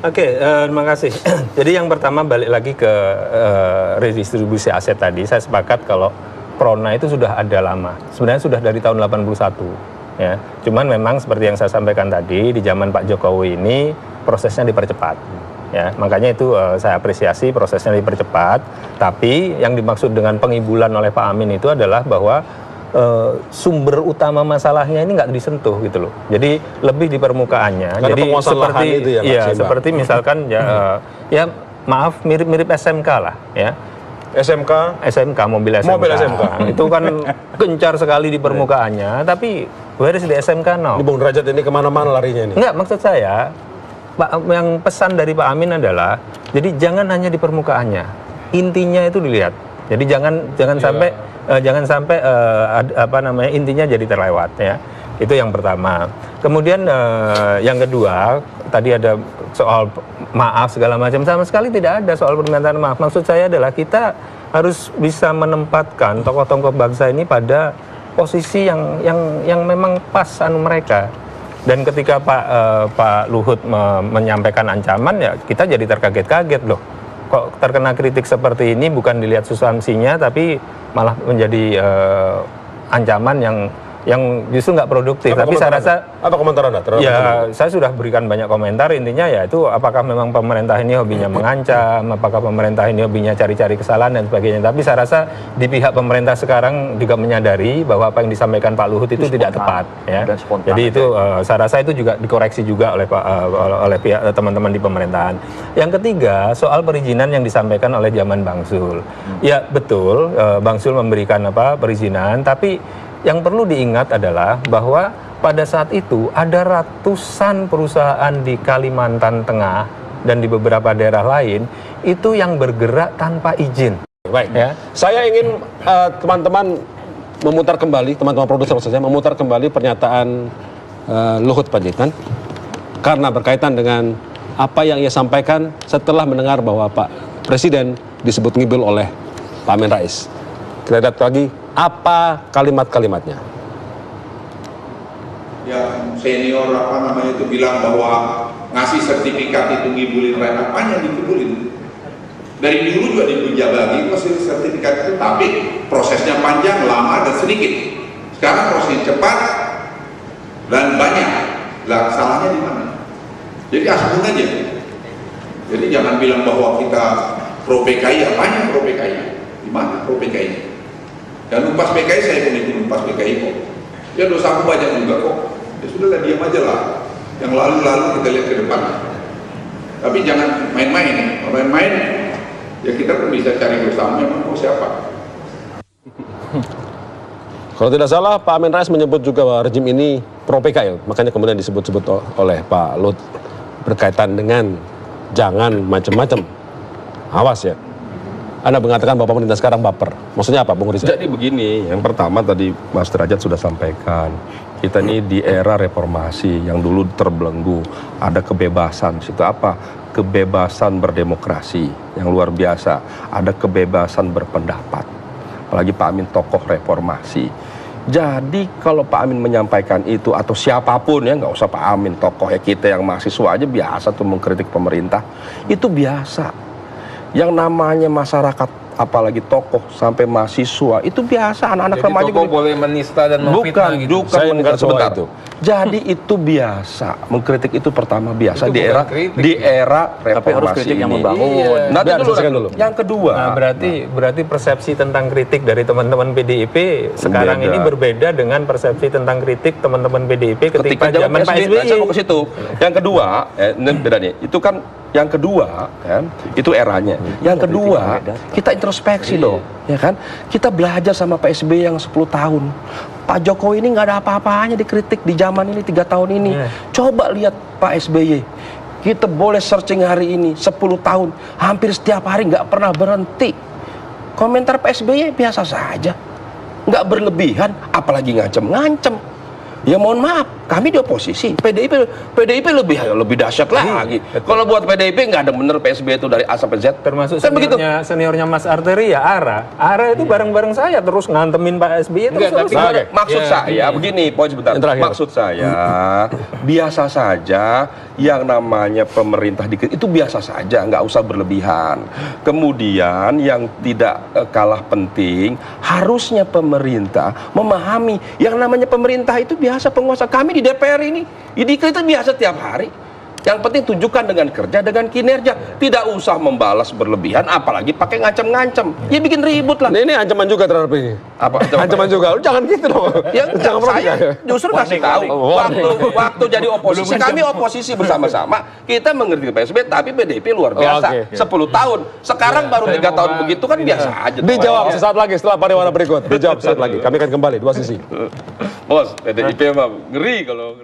Oke, terima kasih. Jadi yang pertama balik lagi ke redistribusi aset tadi, saya sepakat kalau Prona itu sudah ada lama. Sebenarnya sudah dari tahun 81. Ya. Cuman memang seperti yang saya sampaikan tadi, di zaman Pak Jokowi ini prosesnya dipercepat. Ya, makanya itu saya apresiasi prosesnya dipercepat. Tapi yang dimaksud dengan pengibulan oleh Pak Amin itu adalah bahwa sumber utama masalahnya ini nggak disentuh gitu loh. Jadi lebih di permukaannya. Karena jadi seperti itu ya, seperti misalkan ya maaf mirip SMK lah ya. SMK mobil SMK. Itu kan gencar sekali di permukaannya, tapi where is di SMK now? Ini Bung Derajat ini kemana-mana larinya ini. Enggak, maksud saya yang pesan dari Pak Amin adalah jadi jangan hanya di permukaannya, intinya itu dilihat. Jadi jangan sampai intinya jadi terlewat ya. Itu yang pertama. Kemudian yang kedua, tadi ada soal maaf segala macam, sama sekali tidak ada soal permintaan maaf. Maksud saya adalah kita harus bisa menempatkan tokoh-tokoh bangsa ini pada posisi yang memang pas mereka. Dan ketika Pak Luhut menyampaikan ancaman, ya kita jadi terkaget-kaget loh. Kok terkena kritik seperti ini bukan dilihat substansinya, tapi malah menjadi ancaman yang justru nggak produktif. Tapi saya rasa apa komentar Anda terhadap ya saya sudah berikan banyak komentar. Intinya ya itu apakah memang pemerintah ini hobinya mengancam, apakah pemerintah ini hobinya cari-cari kesalahan dan sebagainya. Tapi saya rasa di pihak pemerintah sekarang juga menyadari bahwa apa yang disampaikan Pak Luhut itu tidak tepat ya. Jadi itu saya rasa itu juga dikoreksi juga oleh pihak teman-teman di pemerintahan. Yang ketiga, soal perizinan yang disampaikan oleh zaman Bang Zul. Ya betul, Bang Zul memberikan perizinan, tapi yang perlu diingat adalah bahwa pada saat itu ada ratusan perusahaan di Kalimantan Tengah dan di beberapa daerah lain itu yang bergerak tanpa izin. Baik, ya. Saya ingin teman-teman memutar kembali, teman-teman produser maksud saya, memutar kembali pernyataan Luhut Panjaitan karena berkaitan dengan apa yang ia sampaikan setelah mendengar bahwa Pak Presiden disebut ngibil oleh Pak Amin Rais. Kita lihat lagi apa kalimat-kalimatnya. Yang senior itu bilang bahwa ngasih sertifikat itu ngibulin rakyat, apanya dikibulin? Dari dulu juga dijabagi ngasih sertifikat itu, tapi prosesnya panjang, lama dan sedikit. Sekarang prosesnya cepat dan banyak. Lah salahnya di mana? Jadi asbun aja. Jadi jangan bilang bahwa kita pro PKI, apanya pro PKI? Di mana pro PKI? Dan umpas PKI saya pun itu umpas PKI kok. Ya dosa aku banyak juga kok. Ya sudahlah diam aja lah. Yang lalu-lalu kita lihat ke depan. Tapi jangan main-main. Kalau main-main, ya kita pun bisa cari bersama memang mau siapa. Kalau tidak salah, Pak Amin Rais menyebut juga bahwa rejim ini pro PKI. Makanya kemudian disebut-sebut oleh Pak Luhut berkaitan dengan jangan macam-macam. Awas ya. Anda mengatakan bahwa pemerintah sekarang baper. Maksudnya apa, Bung Rizal? Jadi begini, yang pertama tadi Mas Derajat sudah sampaikan, kita ini di era reformasi yang dulu terbelenggu, ada kebebasan. Situ apa? Kebebasan berdemokrasi yang luar biasa, ada kebebasan berpendapat. Apalagi Pak Amin tokoh reformasi. Jadi kalau Pak Amin menyampaikan itu atau siapapun ya, nggak usah Pak Amin, tokoh ya kita yang mahasiswa aja biasa tuh mengkritik pemerintah, itu biasa. Yang namanya masyarakat, apalagi tokoh sampai mahasiswa, itu biasa anak-anak remaja. Jadi tokoh boleh menista dan memfitnah gitu. Bukan sebentar itu. Jadi itu biasa, mengkritik itu pertama biasa itu di era reformasi. Tapi harus kritik yang membangun. Iya. Nanti dulu. Yang kedua. Nah, berarti persepsi tentang kritik dari teman-teman PDIP sekarang ini berbeda dengan persepsi tentang kritik teman-teman PDIP ketika zaman Pak SBY. Saya mau ke situ. Yang kedua, ini beda nih. Itu kan yang kedua, kan, itu eranya. Yang kedua, kita introspeksi dong, ya kan? Kita belajar sama Pak SBY yang 10 tahun. Pak Jokowi ini nggak ada apa-apanya dikritik di zaman ini 3 tahun ini. Coba lihat Pak SBY. Kita boleh searching hari ini 10 tahun, hampir setiap hari nggak pernah berhenti. Komentar Pak SBY biasa saja, nggak berlebihan, apalagi ngancem. Ya mohon maaf. Kami di oposisi, PDIP lebih dahsyat lagi. Kalau buat PDIP nggak ada bener PSB itu dari A sampai Z. Termasuk Kan begitu. seniornya Mas Arteri ya Ara itu bareng-bareng saya terus ngantemin Pak SBY itu. Enggak, tapi maksud saya begini, poin sebentar. Terakhir. Maksud saya biasa saja yang namanya pemerintah itu biasa saja, nggak usah berlebihan. Kemudian yang tidak kalah penting, harusnya pemerintah memahami yang namanya pemerintah itu biasa penguasa. Kami di DPR ini, itu biasa tiap hari. Yang penting tunjukkan dengan kerja, dengan kinerja. Tidak usah membalas berlebihan, apalagi pakai ngancam-ngancam. Ya bikin ribut lah. Ini ancaman juga terhadap ini. Apa? Ancaman juga. Lu jangan gitu dong. Ya, Jangan saya justru kasih tahu. warning. Waktu jadi oposisi, kami oposisi bersama-sama. Kita mengerti PSB, tapi PDIP luar biasa. Oke. 10 tahun. Sekarang baru 3 tahun begitu kan biasa aja. Dijawab sesaat lagi setelah pariwara berikut. Dijawab sesaat lagi. Kami akan kembali dua sisi. Bos, PDIP mah ngeri kalau